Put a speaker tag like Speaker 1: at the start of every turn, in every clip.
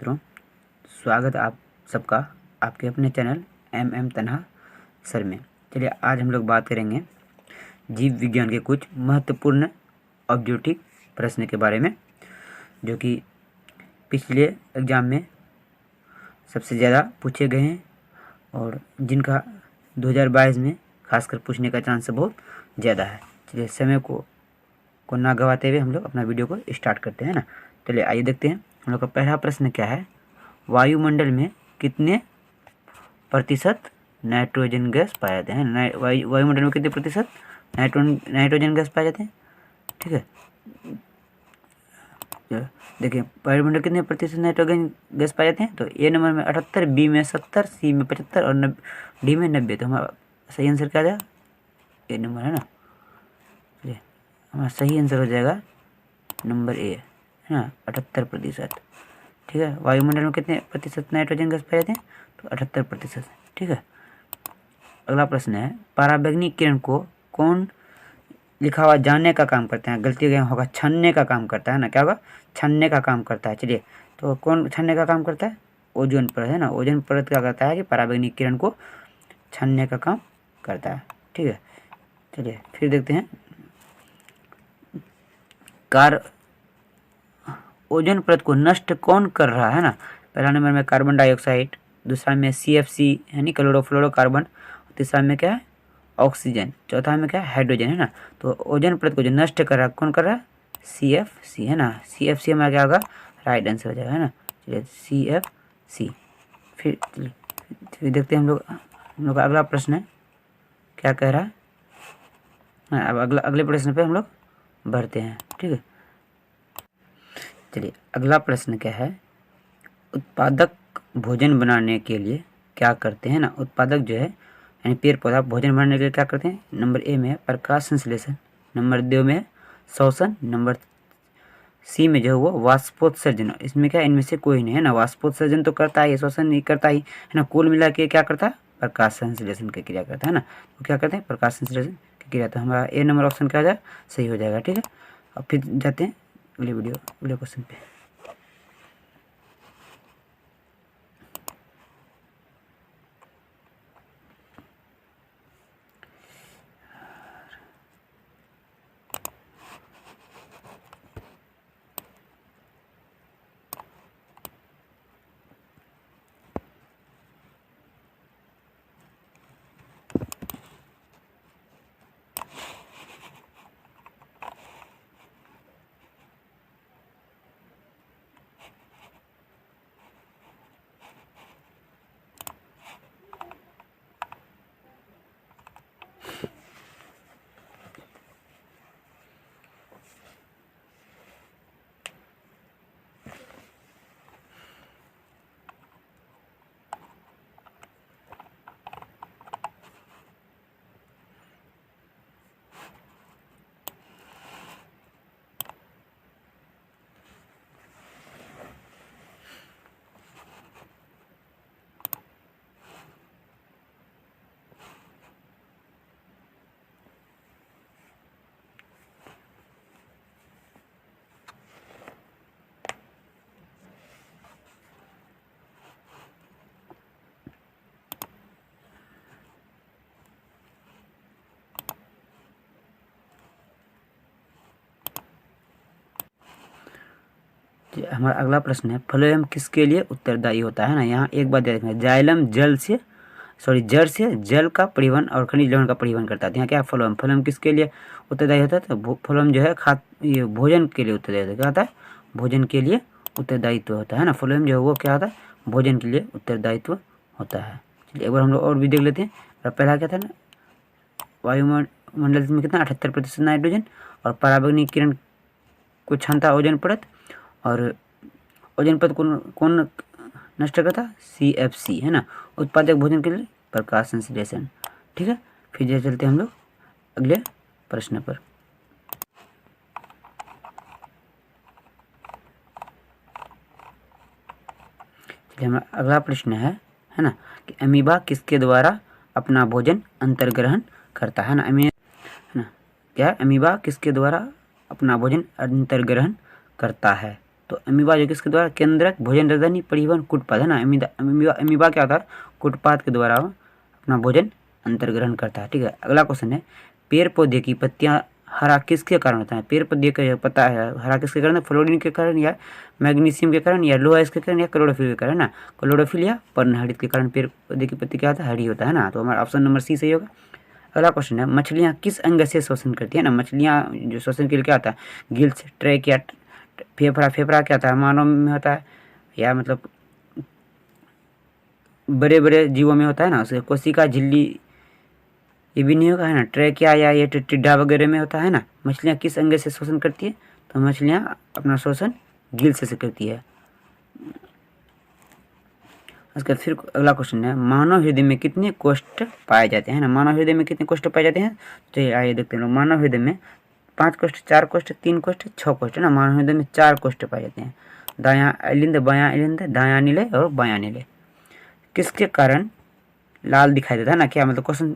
Speaker 1: मित्रों, स्वागत आप सबका आपके अपने चैनल एम तन्हा सर में। चलिए आज हम लोग बात करेंगे जीव विज्ञान के कुछ महत्वपूर्ण ऑब्जेक्टिव प्रश्न के बारे में, जो कि पिछले एग्ज़ाम में सबसे ज़्यादा पूछे गए हैं और जिनका 2022 में खासकर पूछने का चांस बहुत ज़्यादा है। चलिए समय को ना गवाते हुए हम लोग अपना वीडियो को स्टार्ट करते हैं ना। चलिए आइए देखते हैं। हम लोग का पहला प्रश्न क्या है, वायुमंडल में कितने प्रतिशत नाइट्रोजन गैस पाए जाते हैं। वायुमंडल में कितने प्रतिशत नाइट्रोजन गैस पाए जाते हैं। ठीक है, देखिए वायुमंडल कितने प्रतिशत नाइट्रोजन गैस पाए जाते हैं। तो ए नंबर में 78, बी में 70, सी में 75 और डी में 90। तो हमारा सही आंसर क्या आ जाएगा, ए नंबर है ना। चलिए हमारा सही आंसर हो जाएगा नंबर ए है ना, 78%। ठीक है, वायुमंडल में कितने प्रतिशत नाइट्रोजन गैस पाए जाते हैं, तो 78%। ठीक है, अगला प्रश्न है, पराबैंगनी किरण को कौन लिखा हुआ जानने का काम करता है। गलती गया होगा, छानने का काम करता है ना। क्या होगा, छानने का काम करता है। चलिए तो कौन छानने का काम करता है, ओजोन परत है ना। ओजोन परत क्या करता है कि पराबैंगनी किरण को छानने का काम करता है। ठीक है, चलिए फिर देखते हैं, ओजोन परत को नष्ट कौन कर रहा है ना। पहला नंबर में कार्बन डाइऑक्साइड, दूसरा में CFC यानी क्लोरोफ्लोरोकार्बन, तीसरा में क्या है ऑक्सीजन, चौथा में क्या है हाइड्रोजन है ना। तो ओजोन परत को जो नष्ट कर रहा है कौन कर रहा है, CFC है ना। CFC हमारा क्या होगा, राइट आंसर हो जाएगा है ना। चलिए CFC। फिर देखते हैं हम लोग का अगला प्रश्न है क्या कह रहा है। अब अगले प्रश्न पे हम लोग बढ़ते हैं। ठीक है, चलिए अगला प्रश्न क्या है, उत्पादक भोजन बनाने के लिए क्या करते हैं ना। उत्पादक जो है यानी पेड़ पौधा भोजन बनाने के लिए क्या करते हैं। नंबर ए में प्रकाश संश्लेषण, नंबर 2 में शोषण, नंबर सी में जो है वो वाष्पोत्सर्जन। इसमें क्या, इनमें से कोई नहीं है ना। वाष्पोत्सर्जन तो करता है, शोषण नहीं करता ही है ना। कुल मिला के क्या करता है, प्रकाश संश्लेषण की क्रिया करता है ना। तो क्या करते हैं, प्रकाश संश्लेषण की क्रिया। तो हमारा ए नंबर ऑप्शन क्या हो जाए, सही हो जाएगा। ठीक है, अब फिर जाते हैं अगले क्वेश्चन पे। हमारा अगला प्रश्न है, फ्लोएम किसके लिए उत्तरदायी होता है ना। यहाँ एक बात याद रखना, जाइलम जड़ से जल का परिवहन और खनिज लवण का परिवहन करता है। यहाँ क्या फ्लोएम किसके लिए उत्तरदायी होता है, तो फ्लोएम जो है ये भोजन के लिए उत्तरदायी होता है। क्या होता है, भोजन के लिए उत्तरदायित्व होता है ना। फ्लोएम जो है वो क्या होता है, भोजन के लिए उत्तरदायित्व होता है। चलिए एक बार हम लोग और भी देख लेते हैं। पहला क्या था ना, वायुमंडल में कितना 78% नाइट्रोजन, और पराबैंगनी किरण को छानता ओजोन परत, और ओजोन परत कौन नष्ट करता, CFC है ना। उत्पादक भोजन के लिए प्रकाश संश्लेषण। ठीक है, फिर चलते हैं हम लोग अगले प्रश्न पर। चलिए हमारा अगला प्रश्न है ना कि अमीबा किसके द्वारा अपना भोजन अंतर्ग्रहण करता है ना। है ना, क्या है, अमीबा किसके द्वारा अपना भोजन अंतर्ग्रहण करता है। तो अमीबा जो किसके द्वारा, केंद्रक, भोजन राजधानी, परिवहन, कूटपात, है ना। अमीबा क्या होता है, कूटपात के द्वारा अपना भोजन अंतर ग्रहण करता है। ठीक है, अगला क्वेश्चन है, पेड़ पौधे की पत्तियां हरा किसके कारण होता है। पेड़ पौधे का पता है हरा किसके कारण, फ्लोरीन के कारण, या मैग्नीशियम के कारण, या लोहा इसके कारण, या क्लोरोफिल के कारण, ना। क्लोरोफिल या पर्णहरित के कारण पेड़ पौधे की पत्ती क्या होता है, हरी होता है ना। तो हमारा ऑप्शन नंबर सी सही होगा। अगला क्वेश्चन है, मछलियाँ किस अंग से शोषण करती है ना। मछलियाँ जो शोषण के लिए क्या होता है, गिल्स, ट्रैक या फेफड़ा। फेफड़ा क्या होता है, मानव में होता है, या मतलब बड़े बड़े जीवों में होता है ना। उसके कोशिका झिल्ली ये भी नहीं होगा, है ना। ट्रैकिया या ये टिड्डा वगैरह में होता है ना। मछलियाँ किस अंग से शोषण करती है, तो मछलियाँ अपना शोषण गिल्स से करती है। उसका फिर अगला क्वेश्चन है, मानव हृदय में कितने कोष्ठ पाए जाते हैं ना। मानव हृदय में कितने कोष्ठ पाए जाते हैं, तो आइए देखते हैं। मानव हृदय में 5 कोष्ठ, 4 कोष्ठ, 3 कोष्ठ, 6 कोष्ठ, है ना। मानव हृदय में 4 कोष्ठ पाए जाते हैं, दायां अलिंद, बायां अलिंद, दायां निलय और बायां निलय। किसके कारण लाल दिखाई देता है ना, क्या मतलब क्वेश्चन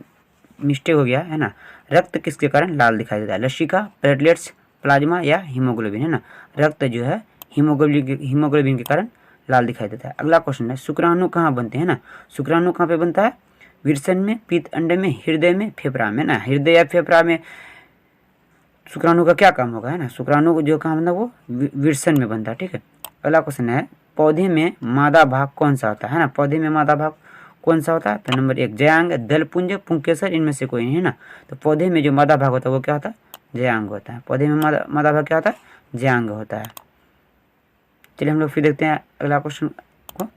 Speaker 1: मिस्टेक हो गया है ना। रक्त किसके कारण लाल दिखाई देता है, लसिका, प्लेटलेट्स, प्लाज्मा या हीमोग्लोबिन, है ना। रक्त जो है हीमोग्लोबिन के कारण लाल दिखाई देता है। अगला क्वेश्चन है, शुक्राणु कहाँ बनते हैं ना। शुक्राणु कहाँ पे बनता है, विरसन में, पीत अंड में, हृदय में, फेफड़ा में, ना। हृदय या फेफड़ा में शुक्राणु का क्या काम होगा, है ना। शुक्राणु को जो काम है वो विरसन में बनता है। ठीक है, अगला क्वेश्चन है, पौधे में मादा भाग कौन सा होता है ना। पौधे में मादा भाग कौन सा होता है, तो नंबर 1 जयांग, दलपुंज, पुंकेसर, इनमें से कोई नहीं, है ना। तो पौधे में जो मादा भाग होता है वो क्या होता है, जयांग होता है। पौधे में मादा भाग क्या होता है, जयांग होता है। चलिए हम लोग फिर देखते हैं अगला क्वेश्चन को।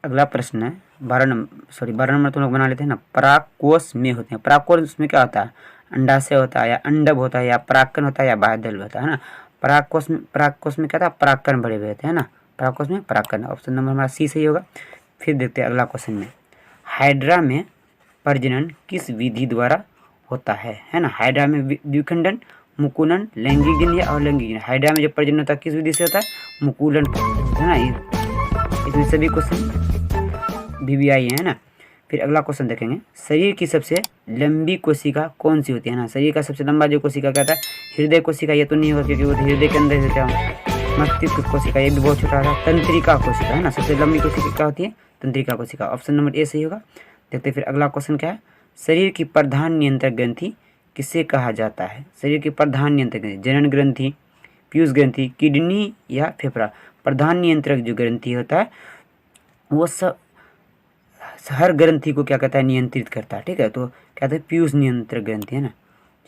Speaker 1: अगला प्रश्न है 12 नंबर तो लोग बना लेते हैं ना। परागकोश में होते हैं, परागकोश में क्या होता है, अंडाशय होता है, या अंडब होता है, या परागकण होता है, या बाह्यदल होता है ना। परागकोश में क्या था, परागकण भरे हुए होते हैं ना। परागकोश में परागकण, ऑप्शन नंबर हमारा सी सही होगा। फिर देखते हैं अगला क्वेश्चन में, हाइड्रा में प्रजनन किस विधि द्वारा होता है ना। हाइड्रा में द्विखंडन, मुकुलन, लैंगिक जन या अलैंगिक जन। हाइड्रा में जो प्रजनन होता है किस विधि से होता है, मुकुलन, है ना। इसमें सभी क्वेश्चन VVI है ना। फिर अगला क्वेश्चन देखेंगे, शरीर की सबसे लंबी कोशिका कौन सी होती है ना। शरीर का सबसे लंबा जो कोशिका कहता है, हृदय कोशिका ये तो नहीं होगा क्योंकि वो हृदय के अंदर होता है। मस्तिष्क कोशिका ये भी बहुत छोटा होता है। तंत्रिका कोशिका, है ना। सबसे लंबी कोशिका क्या होती है, तंत्रिका कोशिका, ऑप्शन नंबर ए सही होगा। देखते फिर अगला क्वेश्चन क्या है, शरीर की प्रधान नियंत्रक ग्रंथि किसे कहा जाता है। शरीर की प्रधान नियंत्रक ग्रंथि, जनन ग्रंथि, पीयूष ग्रंथि, किडनी या फेफड़ा। प्रधान नियंत्रक जो ग्रंथि होता है वो सब हर ग्रंथि को क्या कहता है, नियंत्रित करता है। ठीक है, तो कहते हैं पीयूष नियंत्रक ग्रंथि, है ना।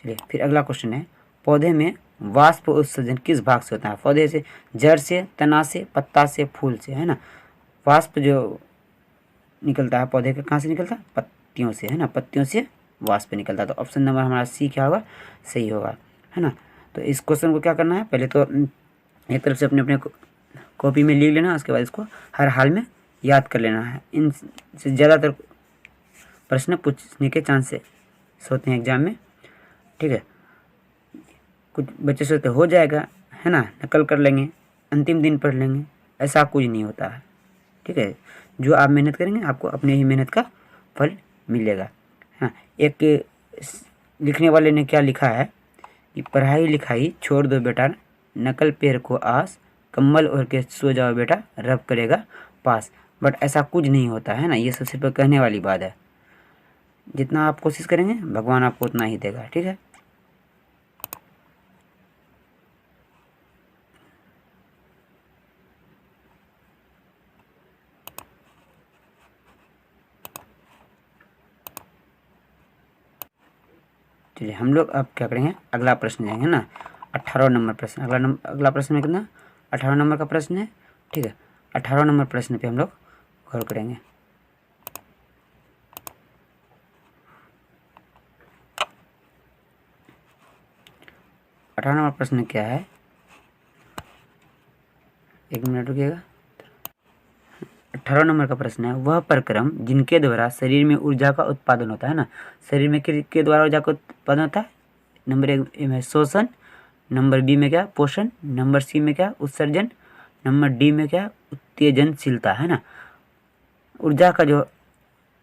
Speaker 1: चलिए फिर अगला क्वेश्चन है, पौधे में वाष्प उत्सर्जन किस भाग से होता है। पौधे से, जड़ से, तना से, पत्ता से, फूल से, है ना। वाष्प जो निकलता है पौधे का कहाँ से निकलता है, पत्तियों से, है ना। पत्तियों से वाष्प निकलता है। तो ऑप्शन नंबर हमारा सी क्या होगा, सही होगा, है ना। तो इस क्वेश्चन को क्या करना है, पहले तो एक तरफ से अपने अपने कॉपी में लिख लेना, उसके बाद इसको हर हाल में याद कर लेना है। इनसे ज़्यादातर प्रश्न पूछने के चांसेस होते हैं एग्जाम में। ठीक है, कुछ बच्चे सोचते हो जाएगा, है ना, नकल कर लेंगे, अंतिम दिन पढ़ लेंगे, ऐसा कुछ नहीं होता है। ठीक है, जो आप मेहनत करेंगे आपको अपने ही मेहनत का फल मिलेगा। हाँ, एक लिखने वाले ने क्या लिखा है कि पढ़ाई लिखाई छोड़ दो बेटा, नकल पेड़ को आस, कम्बल ओढ़ के सो जाओ बेटा, रब करेगा पास। बट ऐसा कुछ नहीं होता है ना, ये सब सिर्फ कहने वाली बात है। जितना आप कोशिश करेंगे भगवान आपको उतना ही देगा। ठीक है, चलिए हम लोग अब क्या करेंगे, अगला प्रश्न जाएंगे ना, 18 नंबर प्रश्न। अगला प्रश्न में कितना, 18 नंबर का प्रश्न है। ठीक है, 18 नंबर प्रश्न पे हम लोग गौर करेंगे। अठारह नंबर प्रश्न क्या है, एक मिनट रुकिएगा। 18 नंबर का प्रश्न है, वह प्रक्रम जिनके द्वारा शरीर में ऊर्जा का उत्पादन होता है ना। शरीर में के द्वारा ऊर्जा का उत्पादन होता है। नंबर 1 में शोषण, नंबर बी में क्या, पोषण, नंबर सी में क्या, उत्सर्जन, नंबर डी में क्या, उत्तेजनशीलता, है ना। ऊर्जा का जो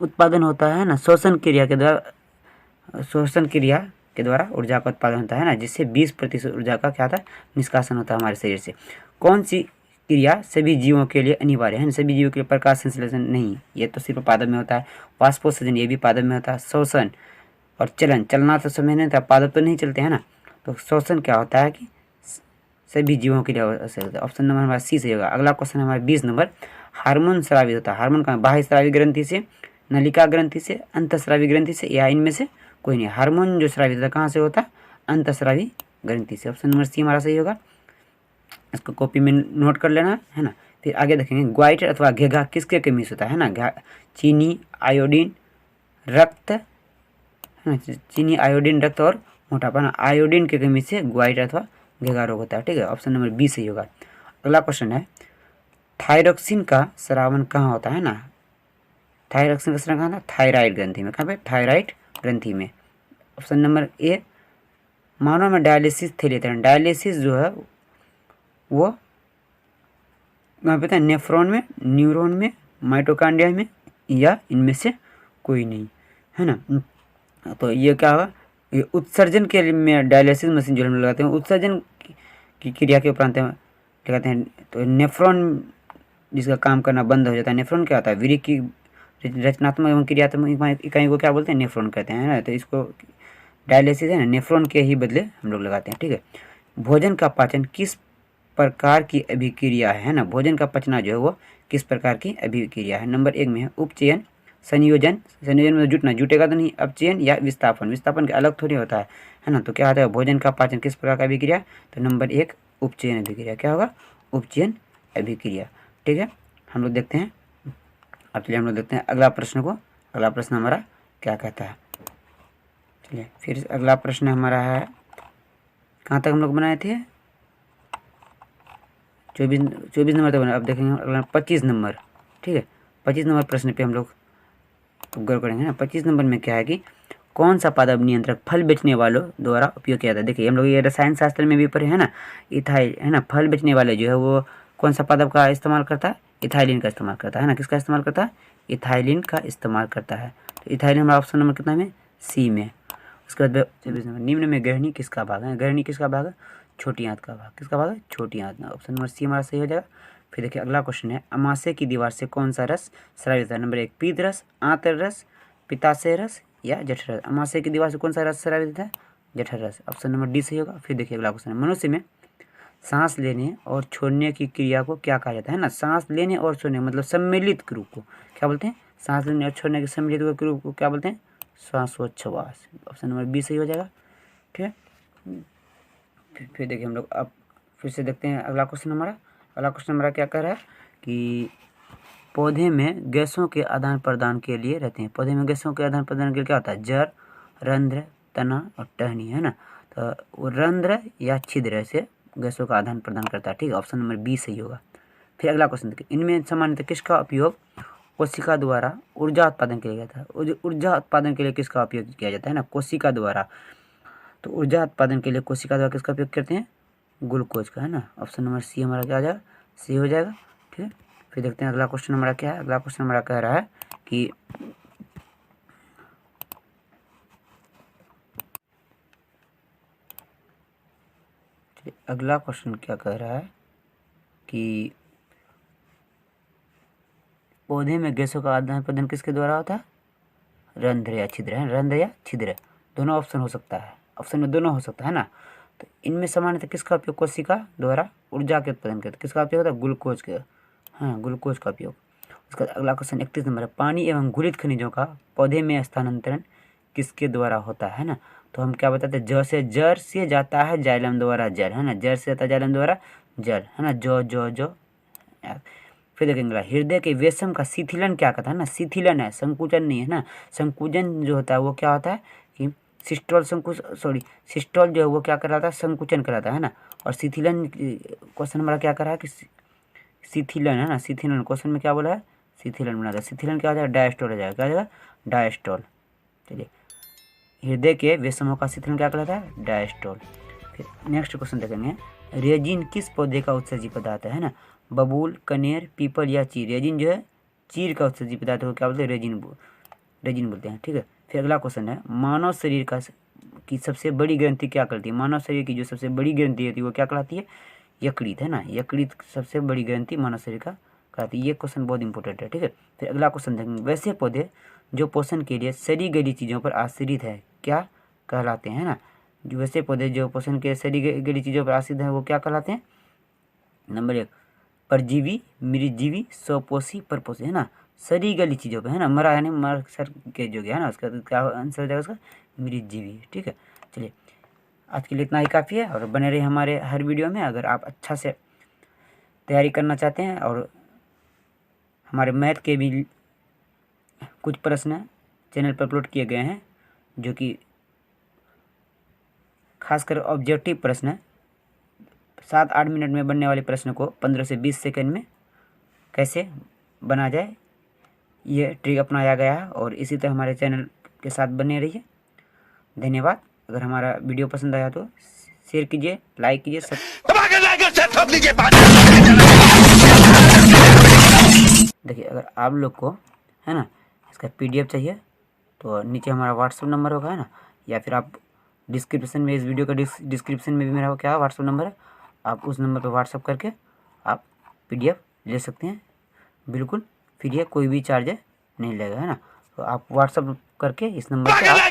Speaker 1: उत्पादन होता है ना, शोषण क्रिया के द्वारा, शोषण क्रिया के द्वारा ऊर्जा का उत्पादन होता है ना, जिससे 20% ऊर्जा का क्या था, निष्कासन होता है हमारे शरीर से। कौन सी क्रिया सभी जीवों के लिए अनिवार्य है? सभी जीवों के लिए प्रकाश संश्लेषण नहीं, ये तो सिर्फ पादप में होता है। वाष्पोत्सर्जन, ये भी पादप में होता है। श्वसन और चलन, चलना तो समय नहीं था, पादप तो नहीं चलते हैं ना। तो श्वसन क्या होता है कि सभी जीवों के लिए आवश्यक होता है। ऑप्शन नंबर हमारा सी सही होगा। अगला क्वेश्चन हमारा 20 नंबर, हार्मोन स्रावित होता है। हार्मोन का बाह्य स्रावी ग्रंथि से, नलिका ग्रंथि से, अंतःस्रावी ग्रंथि से, या इनमें से कोई नहीं। हार्मोन जो स्रावित होता है कहाँ से होता है? अंतःस्रावी ग्रंथि से। ऑप्शन नंबर सी हमारा सही होगा। इसको कॉपी में नोट कर लेना है ना। फिर आगे देखेंगे, ग्वाइटर अथवा घेघा किसके कमी से होता है ना? चीनी, आयोडीन, रक्त है ना, चीनी, आयोडीन, रक्त और मोटापा ना। आयोडीन की कमी से ग्वाइटर अथवा घेघा रोग होता है, ठीक है। ऑप्शन नंबर बी सही होगा। अगला क्वेश्चन है, थायरोक्सिन का स्रावन कहाँ होता है ना? थायरोक्सिन का स्रावन कहाँ था? थायराइड ग्रंथि में। कहाँ पे? थायराइड ग्रंथि में। ऑप्शन नंबर ए, मानव में डायलिसिस थे लेते हैं। डायलिसिस जो है वो कहाँ पे था? नेफ्रॉन में, न्यूरॉन में, माइटोकांड्रिया में, या इनमें से कोई नहीं, है ना। तो ये क्या होगा? ये उत्सर्जन के लिए में डायलिसिस मशीन जो हम लगाते हैं, उत्सर्जन की क्रिया के उपरांत लगाते हैं, तो नेफ्रॉन जिसका काम करना बंद हो जाता है। नेफ्रॉन क्या होता है? वीर्य की रचनात्मक एवं क्रियात्मक इकाई को क्या बोलते हैं? नेफ्रॉन कहते हैं, है ना। तो इसको डायलिसिस है ना, नेफ्रॉन के ही बदले हम लोग लगाते हैं, ठीक है। भोजन का पाचन किस प्रकार की अभिक्रिया है ना? भोजन का पचना जो है वो किस प्रकार की अभिक्रिया है? नंबर 1 में है उपचयन, संयोजन, संयोजन में जुटना, जुटेगा तो नहीं, अपचयन या विस्थापन। विस्थापन के अलग थोड़ी होता है ना। तो क्या होता है? भोजन का पाचन किस प्रकार का अभिक्रिया? तो नंबर 1 उपचयन अभिक्रिया। क्या होगा? उपचयन अभिक्रिया, ठीक है। हम लोग देखते हैं, अब चलिए हम लोग देखते हैं अगला प्रश्न को। अगला प्रश्न हमारा क्या कहता है? चलिए फिर अगला प्रश्न हमारा है, कहाँ तक हम लोग बनाए थे? 24 नंबर तक बनाए। अब देखेंगे अगला 25 नंबर, ठीक है। 25 नंबर प्रश्न पे हम लोग गौर करेंगे ना। 25 नंबर में क्या है कि कौन सा पादप नियंत्रक फल बेचने वालों द्वारा उपयोग किया जाता है? देखिए हम लोग ये रसायन शास्त्र में भी पढ़े हैं ना, इथाइल, है ना। फल बेचने वाले जो है वो कौन सा पादप का इस्तेमाल करता है? इथाइलिन का इस्तेमाल करता है ना। किसका इस्तेमाल करता है? इथाइलिन का इस्तेमाल करता है। तो इथाइलिन हमारा ऑप्शन नंबर कितना में? सी में। उसके बाद 24 नंबर, निम्न में ग्रहणी किसका भाग है? ग्रहणी किसका भाग है? छोटी आंत का भाग। किसका भाग है? छोटी आंत। ऑप्शन नंबर सी हमारा सही हो जाएगा। फिर देखिए अगला क्वेश्चन है, अमाशय की दीवार से कौन सा रस स्रावित होता है? नंबर 1 पीत रस, आंत्र रस, पित्ताशय रस, या जठर रस। अमाशय की दीवार से कौन सा रस स्रावित होता है? जठर रस। ऑप्शन नंबर डी सही होगा। फिर देखिए अगला क्वेश्चन है, मनुष्य में सांस लेने और छोड़ने की क्रिया को क्या कहा जाता है ना? सांस लेने और छोड़ने मतलब सम्मिलित रूप को क्या बोलते हैं? सांस लेने और छोड़ने के सम्मिलित रूप को क्या बोलते हैं? श्वासोच्छ्वास। ऑप्शन नंबर बी सही हो जाएगा, ठीक है। फिर देखिए हम लोग अब फिर से देखते हैं अगला क्वेश्चन हमारा। अगला क्वेश्चन हमारा क्या कह रहा है कि पौधे में गैसों के आदान प्रदान के लिए रहते हैं। पौधे में गैसों के आदान प्रदान के लिए क्या होता है? जड़, रंध्र, तना और टहनी, है ना। तो वो रंध्र या छिद्र से गैसों का आदान प्रदान करता है, ठीक है। ऑप्शन नंबर बी सही होगा। फिर अगला क्वेश्चन देखिए, इनमें सामान्यतः किसका उपयोग कोशिका द्वारा ऊर्जा उत्पादन किया जाता है? ऊर्जा उत्पादन के लिए किसका उपयोग किया जाता है ना? कोशिका द्वारा। तो ऊर्जा उत्पादन के लिए कोशिका द्वारा किसका उपयोग करते हैं? ग्लूकोज का, है ना। ऑप्शन नंबर सी हमारा क्या आ जाएगा? सी हो जाएगा, ठीक है। फिर देखते हैं अगला क्वेश्चन हमारा क्या है। अगला क्वेश्चन हमारा कह रहा है कि अगला क्वेश्चन क्या कह रहा है कि पौधे में गैसों का आदान प्रदान किसके द्वारा होता है? रंध्र या छिद्र, है। रंध्र या छिद्र दोनों ऑप्शन हो सकता है, ऑप्शन में दोनों हो सकता है ना। तो इनमें सामान्यतः किसका उपयोग कोशिका द्वारा ऊर्जा के उत्पादन करते? किसका उपयोग होता है? ग्लूकोज के, हाँ, ग्लूकोज का उपयोग। उसका अगला क्वेश्चन 31 नंबर है, पानी एवं घुलित खनिजों का पौधे में स्थानांतरण किसके द्वारा होता है ना? तो हम क्या बताते हैं? जड़ से जाता है जाइलम द्वारा जल, है ना। जड़ से जाता है जाइलम द्वारा जल, है ना। जो फिर देखेंगे हृदय के वेशम का शिथिलन क्या कहता है ना? शिथिलन है, संकुचन नहीं है ना। संकुचन जो होता है वो क्या होता है कि सिस्टोल सिस्टोल जो है वो क्या कराता है? संकुचन कराता है ना। और शिथिलन क्वेश्चन हमारा क्या कर रहा है कि शिथिलन, है ना। शिथिलन क्वेश्चन में क्या बोला है? शिथिलन बना था। शिथिलन क्या हो जाएगा? डायस्टोल हो जाएगा। क्या हो जाएगा? डायस्टोल। चलिए, हृदय के वेशमों का शिथिलन क्या कहलाता है? डायस्टोल। फिर नेक्स्ट क्वेश्चन देखेंगे, रेजिन किस पौधे का उत्सर्जी पदार्थ है ना? बबूल, कनेर, पीपल या चीर। रेजिन जो है चीर का उत्सर्जी पदार्थ को क्या बोलते हैं? रेजिन बोलते हैं, ठीक है। फिर अगला क्वेश्चन है, मानव शरीर का की सबसे बड़ी ग्रंथि क्या कहलाती है? मानव शरीर की जो सबसे बड़ी ग्रंथि होती है वो क्या कहलाती है? यकृत, है ना। यकृत सबसे बड़ी ग्रंथि मानव शरीर का कहलाती है। ये क्वेश्चन बहुत इंपॉर्टेंट है, ठीक है। फिर अगला क्वेश्चन देखेंगे, वैसे पौधे जो पोषण के लिए सड़ी गली चीज़ों पर आश्रित है क्या कहलाते हैं, ना। जो वैसे पौधे जो पोषण के सड़ी गली चीज़ों पर आश्रित है वो क्या कहलाते हैं? नंबर 1 परजीवी, मृतजीवी, स्वपोषी, परपोषी, है ना। सड़ी गली चीज़ों पे, है ना। मरा यानी मर सर के जो गया है ना, उसका क्या आंसर हो जाएगा उसका? मृतजीवी, ठीक है। चलिए आज के लिए इतना ही काफ़ी है, और बने रहिए हमारे हर वीडियो में। अगर आप अच्छा से तैयारी करना चाहते हैं और हमारे मैथ के भी कुछ प्रश्न चैनल पर अपलोड किए गए हैं, जो कि खासकर ऑब्जेक्टिव प्रश्न है। 7-8 मिनट में बनने वाले प्रश्न को 15 से 20 सेकंड में कैसे बना जाए, ये ट्रिक अपनाया गया है। और इसी तरह हमारे चैनल के साथ बने रहिए। धन्यवाद। अगर हमारा वीडियो पसंद आया तो शेयर कीजिए, लाइक कीजिए, देखिए अगर आप लोग को, है ना, इसका PDF चाहिए तो नीचे हमारा व्हाट्सअप नंबर होगा, है ना, या फिर आप डिस्क्रिप्शन में, इस वीडियो का डिस्क्रिप्शन में भी मेरा क्या व्हाट्सअप नंबर है, आप उस नंबर पर व्हाट्सअप करके आप PDF ले सकते हैं। बिल्कुल फ्री है, कोई भी चार्ज नहीं लगेगा, है ना। तो आप व्हाट्सअप करके इस नंबर पे आप